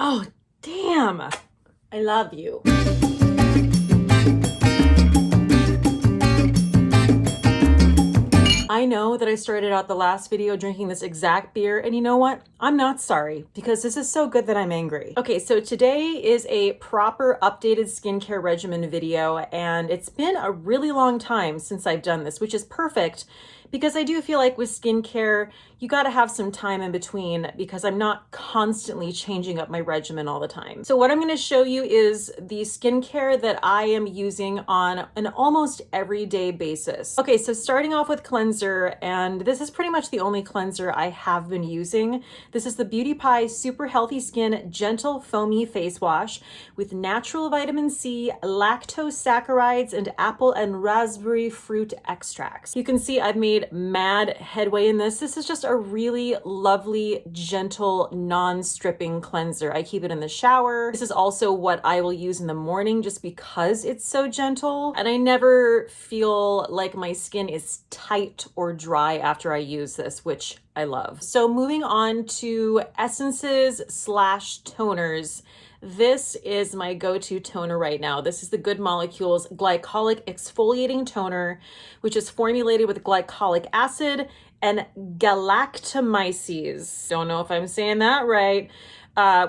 Oh, damn. I love you. I know that I started out the last video drinking this exact beer, and you know what? I'm not sorry, because this is so good that I'm angry. Okay, so today is a proper updated skincare regimen video, and it's been a really long time since I've done this, which is perfect because I do feel like with skincare, you gotta have some time in between because I'm not constantly changing up my regimen all the time. So what I'm gonna show you is the skincare that I am using on an almost everyday basis. Okay, so starting off with cleanser, and this is pretty much the only cleanser I have been using. This is the Beauty Pie Super Healthy Skin Gentle Foamy Face Wash with natural vitamin C, lactose saccharides, and apple and raspberry fruit extracts. You can see I've made mad headway in this. This is just a really lovely, gentle, non-stripping cleanser. I keep it in the shower. This is also what I will use in the morning just because it's so gentle. And I never feel like my skin is tight or dry after I use this, which I love. So moving on to essences slash toners. This is my go-to toner right now. This is the Good Molecules Glycolic Exfoliating Toner, which is formulated with glycolic acid and galactomyces. Don't know if I'm saying that right.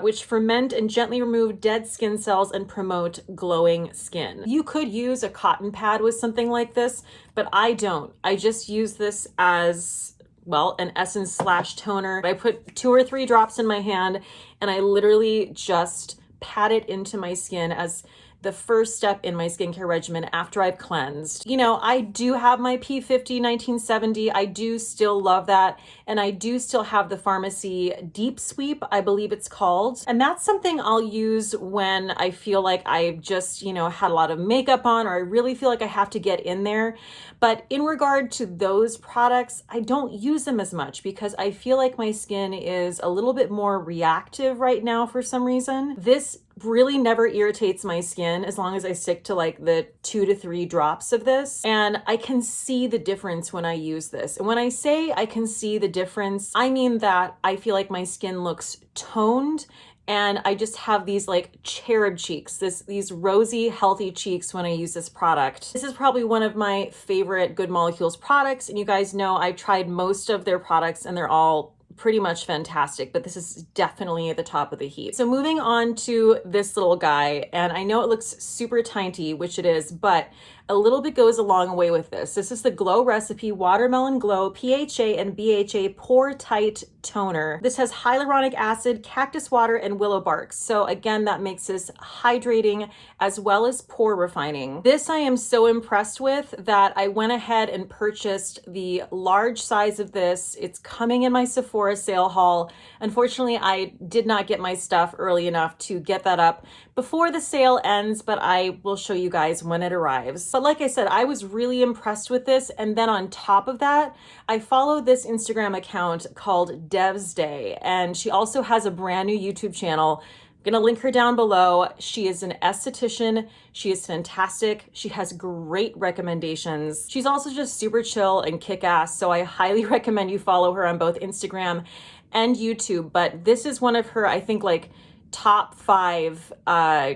Which ferment and gently remove dead skin cells and promote glowing skin. You could use a cotton pad with something like this, but I don't. I just use this as, well, an essence slash toner. I put 2 or 3 drops in my hand and I literally just pat it into my skin as the first step in my skincare regimen after I've cleansed. You know, I do have my P50 1970. I do still love that. And I do still have the pharmacy Deep Sweep, I believe it's called. And that's something I'll use when I feel like I've just, you know, had a lot of makeup on, or I really feel like I have to get in there. But in regard to those products, I don't use them as much because I feel like my skin is a little bit more reactive right now for some reason. This really never irritates my skin as long as I stick to like the 2 to 3 drops of this. And I can see the difference when I use this. And when I say I can see the difference, I mean that I feel like my skin looks toned and I just have these like cherub cheeks, these rosy, healthy cheeks when I use this product. This is probably one of my favorite Good Molecules products. And you guys know I've tried most of their products and they're all pretty much fantastic, but this is definitely at the top of the heap. So moving on to this little guy, and I know it looks super tiny, which it is, but a little bit goes a long way with this. This is the Glow Recipe Watermelon Glow PHA and BHA Pore Tight Toner. This has hyaluronic acid, cactus water, and willow bark. So again, that makes this hydrating as well as pore refining. This I am so impressed with that I went ahead and purchased the large size of this. It's coming in my Sephora sale haul. Unfortunately, I did not get my stuff early enough to get that up before the sale ends, but I will show you guys when it arrives. But like I said, I was really impressed with this. And then on top of that, I follow this Instagram account called Dev's Day, and she also has a brand new YouTube channel. I'm gonna link her down below. She is an esthetician. She is fantastic. She has great recommendations. She's also just super chill and kick-ass, so I highly recommend you follow her on both Instagram and YouTube. But this is one of her, I think, like top 5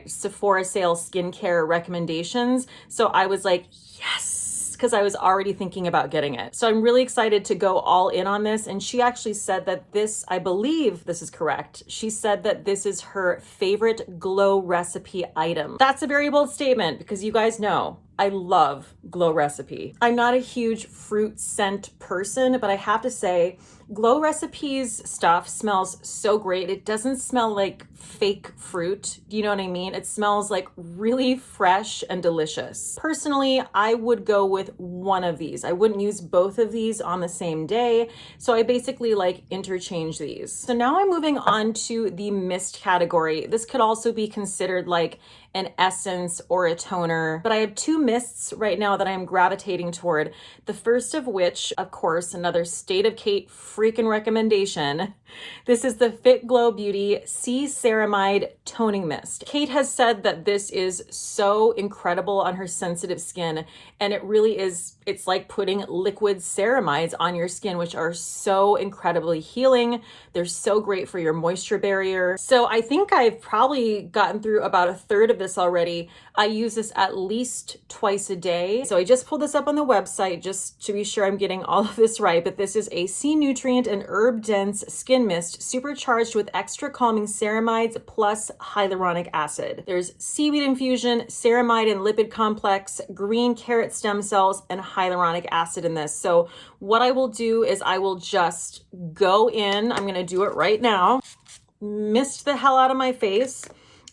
Sephora sale skincare recommendations. So I was like, yes, because I was already thinking about getting it. So I'm really excited to go all in on this. And she actually said that this, I believe this is correct. She said that this is her favorite Glow Recipe item. That's a very bold statement because you guys know I love Glow Recipe. I'm not a huge fruit scent person, but I have to say, Glow Recipe's stuff smells so great. It doesn't smell like fake fruit. Do you know what I mean? It smells like really fresh and delicious. Personally, I would go with one of these. I wouldn't use both of these on the same day. So I basically like interchange these. So now I'm moving on to the mist category. This could also be considered like an essence or a toner, but I have 2 mists right now that I'm gravitating toward. The first of which, of course, another State of Cate freaking recommendation, This is the Fit Glow Beauty C Ceramide Toning Mist. Cate has said that this is so incredible on her sensitive skin, and it really is, it's like putting liquid ceramides on your skin, which are so incredibly healing. They're so great for your moisture barrier. So I think I've probably gotten through about a third of this already. I use this at least twice a day. So I just pulled this up on the website just to be sure I'm getting all of this right, but this is a C nutrient and herb dense skin mist supercharged with extra calming ceramides plus hyaluronic acid. There's seaweed infusion, ceramide and lipid complex, green carrot stem cells, and hyaluronic acid in this. So what I will do is I will just go in, I'm gonna do it right now, mist the hell out of my face,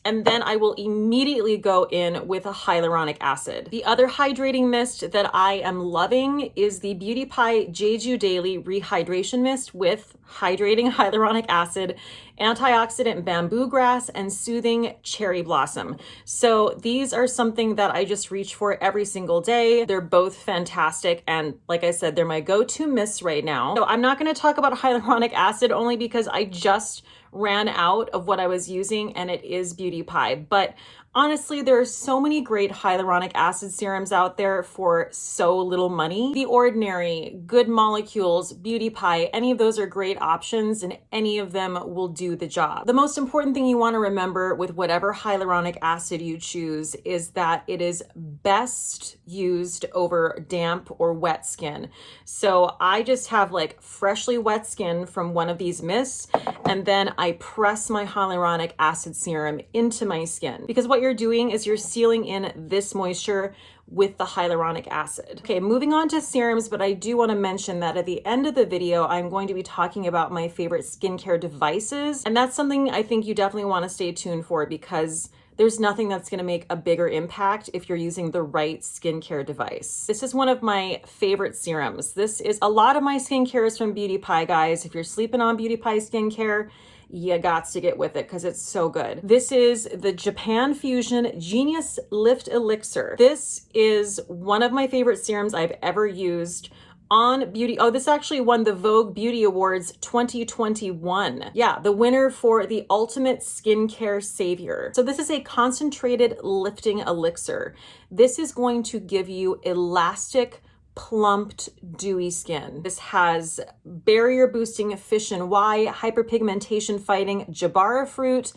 and then I will immediately go in with a hyaluronic acid. The other hydrating mist that I am loving is the Beauty Pie Jeju Daily Rehydration Mist with hydrating hyaluronic acid, antioxidant bamboo grass, and soothing cherry blossom. So these are something that I just reach for every single day. They're both fantastic, and like I said, they're my go-to mists right now. So I'm not gonna talk about hyaluronic acid only because I just ran out of what I was using, and it is Beauty Pie. But honestly, there are so many great hyaluronic acid serums out there for so little money. The Ordinary, Good Molecules, Beauty Pie, any of those are great options, and any of them will do the job. The most important thing you want to remember with whatever hyaluronic acid you choose is that it is best used over damp or wet skin. So I just have like freshly wet skin from one of these mists, and then I press my hyaluronic acid serum into my skin, because what you're doing is you're sealing in this moisture with the hyaluronic acid. Okay, moving on to serums, but I do want to mention that at the end of the video, I'm going to be talking about my favorite skincare devices, and that's something I think you definitely want to stay tuned for, because there's nothing that's going to make a bigger impact if you're using the right skincare device. This is one of my favorite serums. This is a lot of my skincare is from Beauty Pie, guys. If you're sleeping on Beauty Pie skincare, you got to get with it because it's so good. This is the Japan Fusion Genius Lift Elixir. This is one of my favorite serums I've ever used on beauty. Oh, this actually won the Vogue Beauty Awards 2021. Yeah, the winner for the ultimate skincare savior. So this is a concentrated lifting elixir. This is going to give you elastic, plumped, dewy skin. This has barrier boosting fish and Y, hyperpigmentation fighting jabara fruit,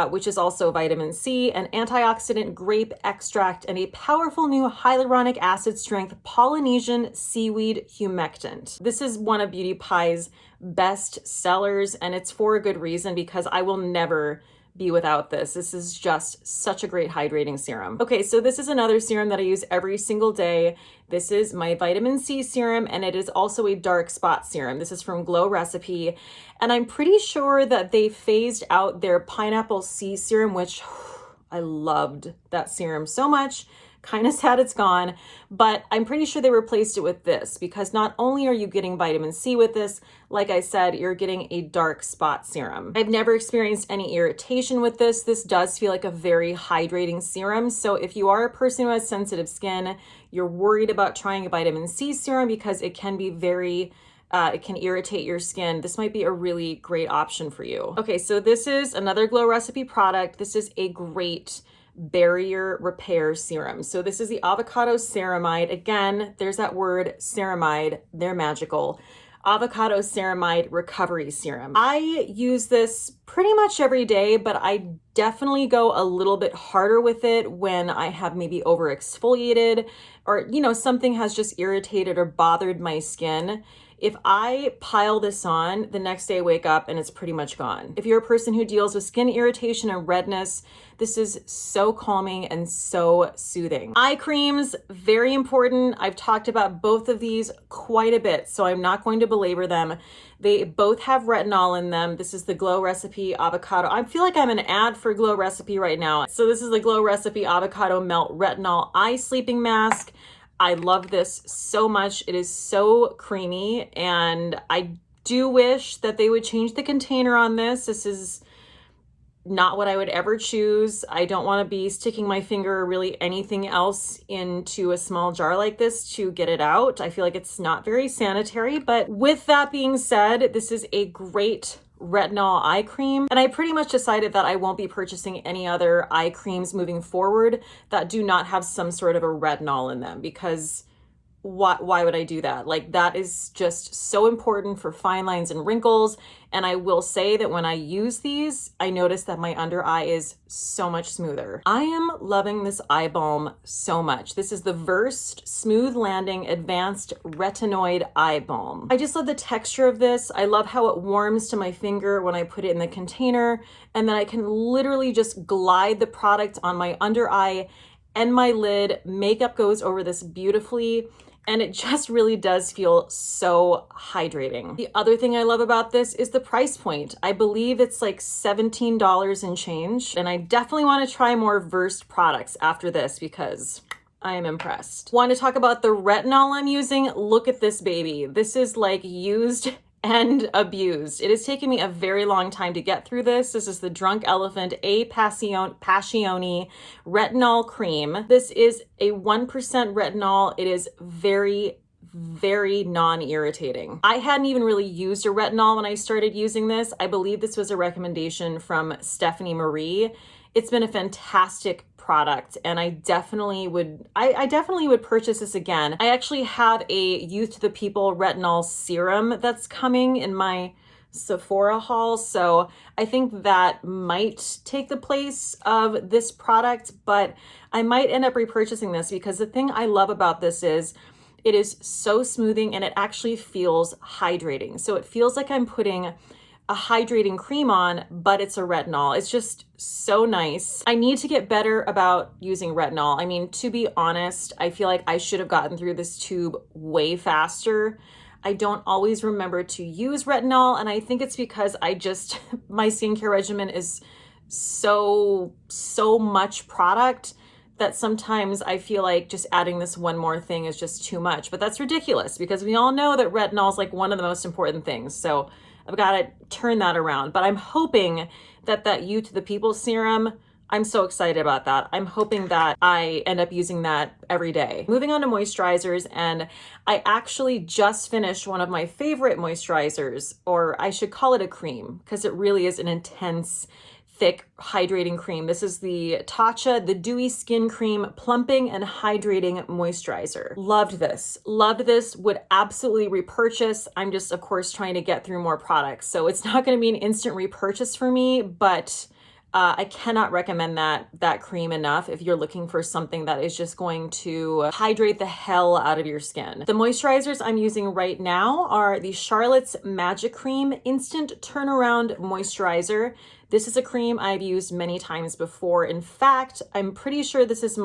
which is also vitamin C, an antioxidant grape extract, and a powerful new hyaluronic acid strength Polynesian seaweed humectant. This is one of Beauty Pie's best sellers, and it's for a good reason, because I will never be without this. This is just such a great hydrating serum. Okay, so this is another serum that I use every single day. This is my vitamin C serum, and it is also a dark spot serum. This is from Glow Recipe, and I'm pretty sure that they phased out their pineapple C serum, which I loved that serum so much. Kind of sad it's gone, but I'm pretty sure they replaced it with this, because not only are you getting vitamin C with this, like I said, you're getting a dark spot serum. I've never experienced any irritation with this. This does feel like a very hydrating serum. So if you are a person who has sensitive skin, you're worried about trying a vitamin C serum because it can be very it can irritate your skin, this might be a really great option for you. Okay, so this is another Glow Recipe product. This is a great barrier repair serum. So this is the Avocado Ceramide. Again, there's that word ceramide, they're magical. Avocado Ceramide Recovery Serum. I use this pretty much every day, but I definitely go a little bit harder with it when I have maybe over exfoliated, or something has just irritated or bothered my skin. If I pile this on, the next day I wake up and it's pretty much gone. If you're a person who deals with skin irritation and redness, this is so calming and so soothing. Eye creams, very important. I've talked about both of these quite a bit, so I'm not going to belabor them. They both have retinol in them. This is the Glow Recipe Avocado. I feel like I'm an ad for Glow Recipe right now. So this is the Glow Recipe Avocado Melt Retinol Eye Sleeping Mask. I love this so much. It is so creamy, and I do wish that they would change the container on this. This is not what I would ever choose. I don't want to be sticking my finger or really anything else into a small jar like this to get it out. I feel like it's not very sanitary, but with that being said, this is a great retinol eye cream. And I pretty much decided that I won't be purchasing any other eye creams moving forward that do not have some sort of a retinol in them, because why would I do that? Like, that is just so important for fine lines and wrinkles. And I will say that when I use these, I notice that my under eye is so much smoother. I am loving this eye balm so much. This is the Versed Smooth Landing Advanced Retinoid Eye Balm. I just love the texture of this. I love how it warms to my finger when I put it in the container, and then I can literally just glide the product on my under eye and my lid. Makeup goes over this beautifully, and it just really does feel so hydrating. The other thing I love about this is the price point. I believe it's like $17 and change, and I definitely want to try more Versed products after this because I am impressed. Want to talk about the retinol I'm using? Look at this baby. This is like used and abused. It has taken me a very long time to get through this. This is the Drunk Elephant A Passione Retinol Cream. This is a 1% retinol. It is very, very non-irritating. I hadn't even really used a retinol when I started using this. I believe this was a recommendation from Stephanie Marie. It's been a fantastic product, and I definitely would purchase this again. I actually have a Youth to the People retinol serum that's coming in my Sephora haul, so I think that might take the place of this product, but I might end up repurchasing this because the thing I love about this is it is so smoothing and it actually feels hydrating. So it feels like I'm putting a hydrating cream on, but it's a retinol. It's just so nice. I need to get better about using retinol. I mean, to be honest, I feel like I should have gotten through this tube way faster. I don't always remember to use retinol, and I think it's because my skincare regimen is so much product that sometimes I feel like just adding this one more thing is just too much. But that's ridiculous because we all know that retinol is like one of the most important things. So I've got to turn that around, but I'm hoping that Youth to the People serum, I'm so excited about that. I'm hoping that I end up using that every day. Moving on to moisturizers, and I actually just finished one of my favorite moisturizers, or I should call it a cream, because it really is an intense, thick, hydrating cream. This is the Tatcha, the Dewy Skin Cream Plumping and Hydrating Moisturizer. Loved this, would absolutely repurchase. I'm just, of course, trying to get through more products. So it's not gonna be an instant repurchase for me, but I cannot recommend that cream enough if you're looking for something that is just going to hydrate the hell out of your skin. The moisturizers I'm using right now are the Charlotte's Magic Cream Instant Turnaround Moisturizer. This is a cream I've used many times before. In fact, I'm pretty sure this is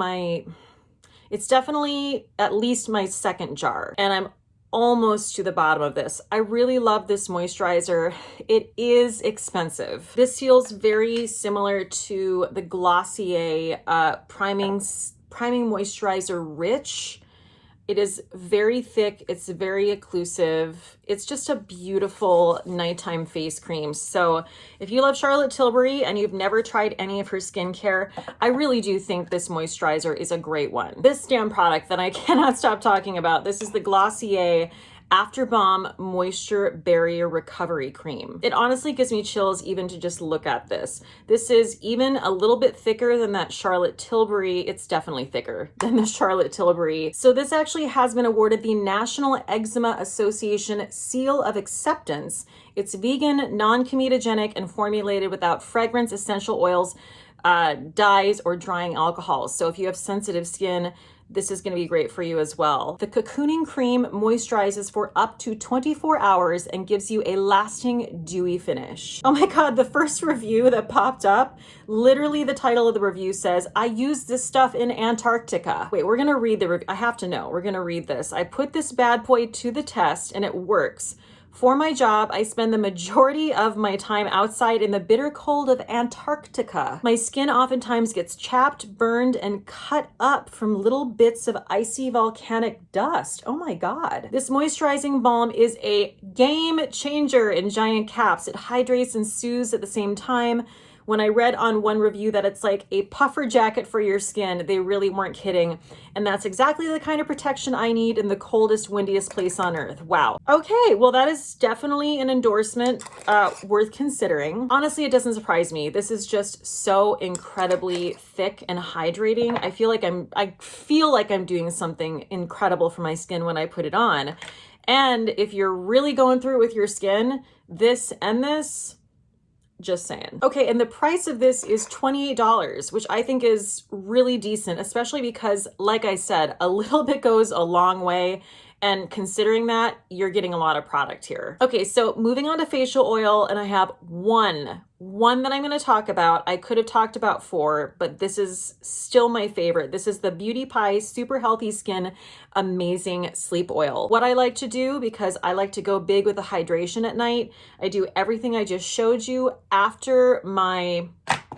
it's definitely at least my second jar, and I'm almost to the bottom of this. I really love this moisturizer. It is expensive. This feels very similar to the Glossier priming moisturizer Rich. It is very thick. It's very occlusive. It's just a beautiful nighttime face cream. So if you love Charlotte Tilbury and you've never tried any of her skincare, I really do think this moisturizer is a great one. This damn product that I cannot stop talking about, this is the Glossier After Balm Moisture Barrier Recovery Cream. It honestly gives me chills even to just look at this. This is even a little bit thicker than that Charlotte Tilbury. It's definitely thicker than the Charlotte Tilbury. So this actually has been awarded the National Eczema Association Seal of Acceptance. It's vegan, non-comedogenic, and formulated without fragrance, essential oils, dyes, or drying alcohols. So if you have sensitive skin, this is going to be great for you as well. The cocooning cream moisturizes for up to 24 hours and gives you a lasting dewy finish. Oh my God, the first review that popped up, literally the title of the review says, I used this stuff in Antarctica. Wait, we're going to read the review. I have to know. We're going to read this. I put this bad boy to the test and it works. For my job, I spend the majority of my time outside in the bitter cold of Antarctica. My skin oftentimes gets chapped, burned, and cut up from little bits of icy volcanic dust. Oh my God. This moisturizing balm is a game changer in giant caps. It hydrates and soothes at the same time When I read on one review that it's like a puffer jacket for your skin, they really weren't kidding. And that's exactly the kind of protection I need in the coldest, windiest place on earth. Wow. Okay, well, that is definitely an endorsement worth considering. Honestly, it doesn't surprise me. This is just so incredibly thick and hydrating. I feel like I'm doing something incredible for my skin when I put it on. And if you're really going through it with your skin, this, just saying. Okay, and the price of this is $28, which I think is really decent, especially because, like I said, a little bit goes a long way. And considering that, you're getting a lot of product here. Okay, so moving on to facial oil, and I have one that I'm gonna talk about. I could have talked about 4, but this is still my favorite. This is the Beauty Pie Super Healthy Skin Amazing Sleep Oil. What I like to do, because I like to go big with the hydration at night, I do everything I just showed you after my,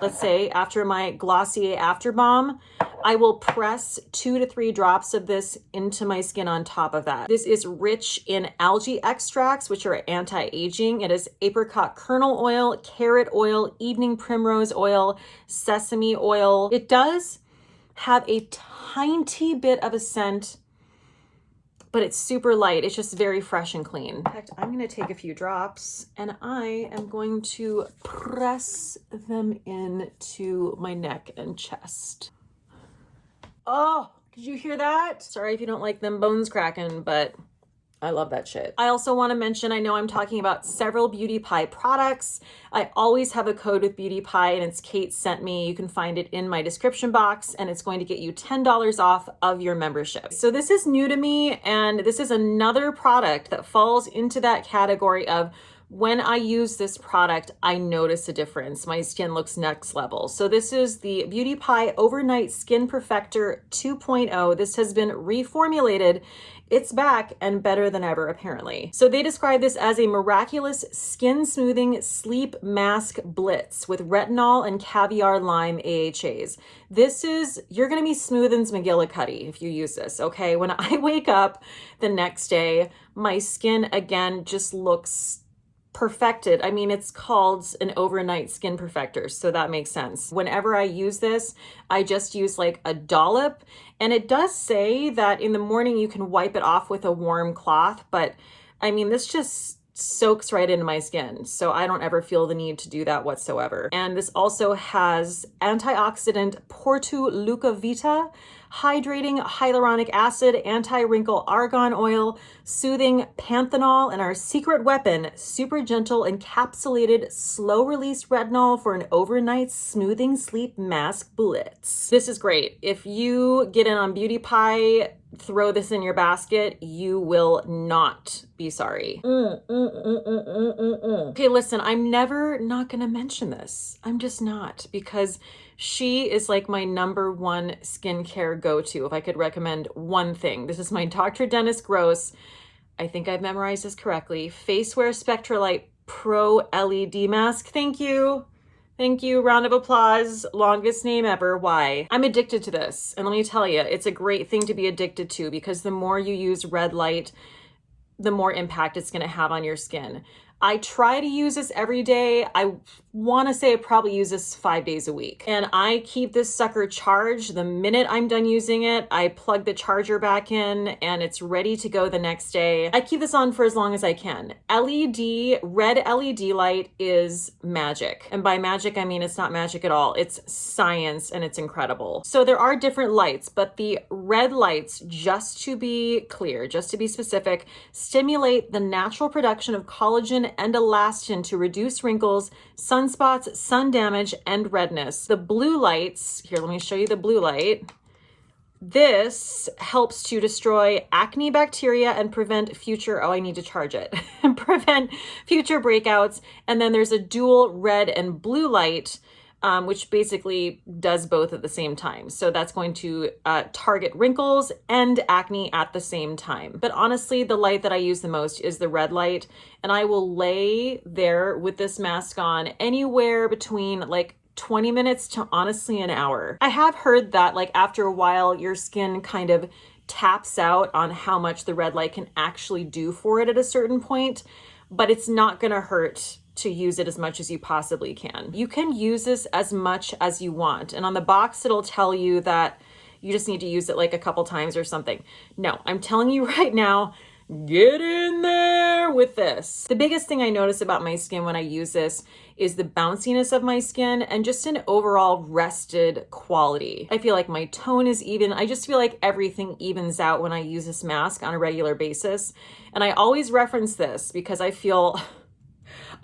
let's say, after my Glossier After Balm. I will press 2 to 3 drops of this into my skin on top of that. This is rich in algae extracts, which are anti-aging. It is apricot kernel oil, carrot oil, evening primrose oil, sesame oil. It does have a tiny bit of a scent, but it's super light. It's just very fresh and clean. In fact, I'm gonna take a few drops and I am going to press them into my neck and chest. Oh, did you hear that? Sorry if you don't like them bones cracking, but I love that shit. I also want to mention, I know I'm talking about several Beauty Pie products. I always have a code with Beauty Pie and it's Cate sent me. You can find it in my description box and it's going to get you $10 off of your membership. So this is new to me and this is another product that falls into that category of when I use this product, I notice a difference. My skin looks next level. So this is the Beauty Pie Overnight Skin Perfector 2.0. This has been reformulated. It's back and better than ever, apparently. So they describe this as a miraculous skin smoothing sleep mask blitz with retinol and caviar lime AHAs. This is, you're gonna be smooth as McGillicuddy if you use this, okay? When I wake up the next day, my skin again just looks perfected. I mean, it's called an overnight skin perfector, so that makes sense. Whenever I use this, I just use like a dollop, and it does say that in the morning you can wipe it off with a warm cloth, but I mean, this just soaks right into my skin, so I don't ever feel the need to do that whatsoever. And this also has antioxidant Porto Leucovita, hydrating hyaluronic acid, anti-wrinkle argan oil, soothing panthenol, and our secret weapon, super gentle encapsulated slow release retinol for an overnight smoothing sleep mask blitz. This is great. If you get in on Beauty Pie, throw this in your basket, you will not be sorry. Okay, listen, I'm never not gonna mention this. I'm just not, because she is like my #1 skincare go-to. If I could recommend one thing, this is my Dr. Dennis Gross, I think I've memorized this correctly, Faceware Spectralite Pro LED Mask. Thank you. Thank you. Round of applause. Longest name ever. Why? I'm addicted to this. And let me tell you, it's a great thing to be addicted to, because the more you use red light, the more impact it's going to have on your skin. I try to use this every day. I want to say I probably use this 5 days a week. And I keep this sucker charged. The minute I'm done using it, I plug the charger back in and it's ready to go the next day. I keep this on for as long as I can. Red LED light is magic. And by magic, I mean it's not magic at all. It's science and it's incredible. So there are different lights, but the red lights, just to be clear, just to be specific, stimulate the natural production of collagen and elastin to reduce wrinkles, sunspots, sun damage, and redness. The blue lights, here, let me show you the blue light. This helps to destroy acne bacteria and prevent future, oh, I need to charge it, prevent future breakouts. And then there's a dual red and blue light, which basically does both at the same time. So that's going to target wrinkles and acne at the same time. But honestly, the light that I use the most is the red light. And I will lay there with this mask on anywhere between like 20 minutes to honestly an hour. I have heard that like after a while, your skin kind of taps out on how much the red light can actually do for it at a certain point, but it's not gonna hurt to use it as much as you possibly can. You can use this as much as you want. And on the box, it'll tell you that you just need to use it like a couple times or something. No, I'm telling you right now, get in there with this. The biggest thing I notice about my skin when I use this is the bounciness of my skin and just an overall rested quality. I feel like my tone is even. I just feel like everything evens out when I use this mask on a regular basis. And I always reference this because I feel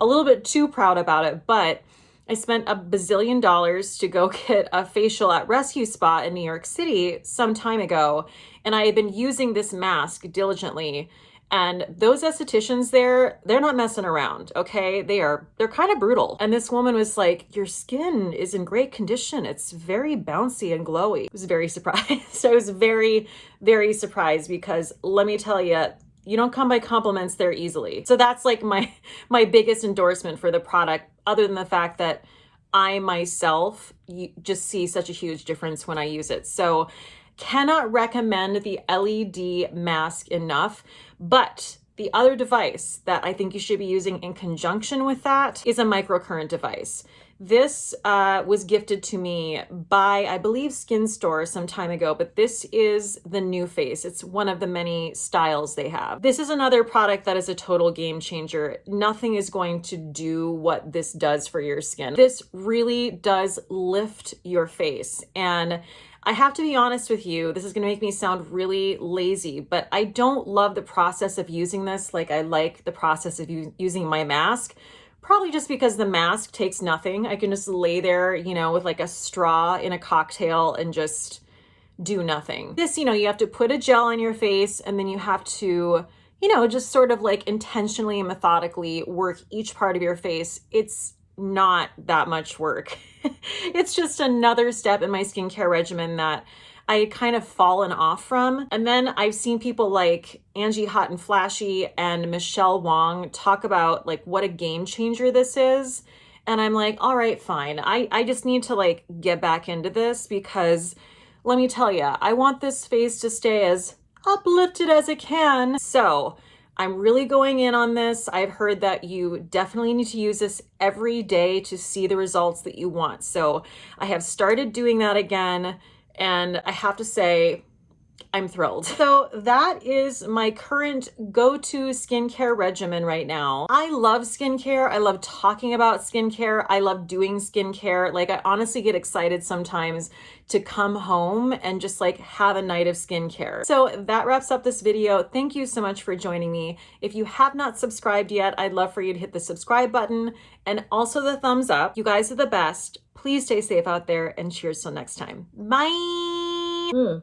a little bit too proud about it, but I spent a bazillion dollars to go get a facial at Rescue Spa in New York City some time ago, and I had been using this mask diligently. And those estheticians there, they're not messing around, okay? They're kind of brutal. And this woman was like, your skin is in great condition. It's very bouncy and glowy. I was very surprised. I was very, very surprised because let me tell you, you don't come by compliments there easily. So that's like my biggest endorsement for the product, other than the fact that I myself just see such a huge difference when I use it. So cannot recommend the LED mask enough, but the other device that I think you should be using in conjunction with that is a microcurrent device. This was gifted to me by, I believe, Skin Store some time ago, but this is the new face. It's one of the many styles they have. This is another product that is a total game changer. Nothing is going to do what this does for your skin. This really does lift your face. And I have to be honest with you, this is going to make me sound really lazy, but I don't love the process of using this like I like the process of using my mask. Probably just because the mask takes nothing. I can just lay there, you know, with like a straw in a cocktail and just do nothing. This, you know, you have to put a gel on your face and then you have to, you know, just sort of like intentionally and methodically work each part of your face. It's not that much work. It's just another step in my skincare regimen that I had kind of fallen off from. And then I've seen people like Angie Hot and Flashy and Michelle Wong talk about like what a game changer this is. And I'm like, all right, fine. I just need to like get back into this because let me tell you, I want this face to stay as uplifted as it can. So I'm really going in on this. I've heard that you definitely need to use this every day to see the results that you want. So I have started doing that again. And I have to say, I'm thrilled. So that is my current go-to skincare regimen right now. I love skincare. I love talking about skincare. I love doing skincare. Like I honestly get excited sometimes to come home and just like have a night of skincare. So that wraps up this video. Thank you so much for joining me. If you have not subscribed yet, I'd love for you to hit the subscribe button and also the thumbs up. You guys are the best. Please stay safe out there and cheers till next time. Bye. Yeah.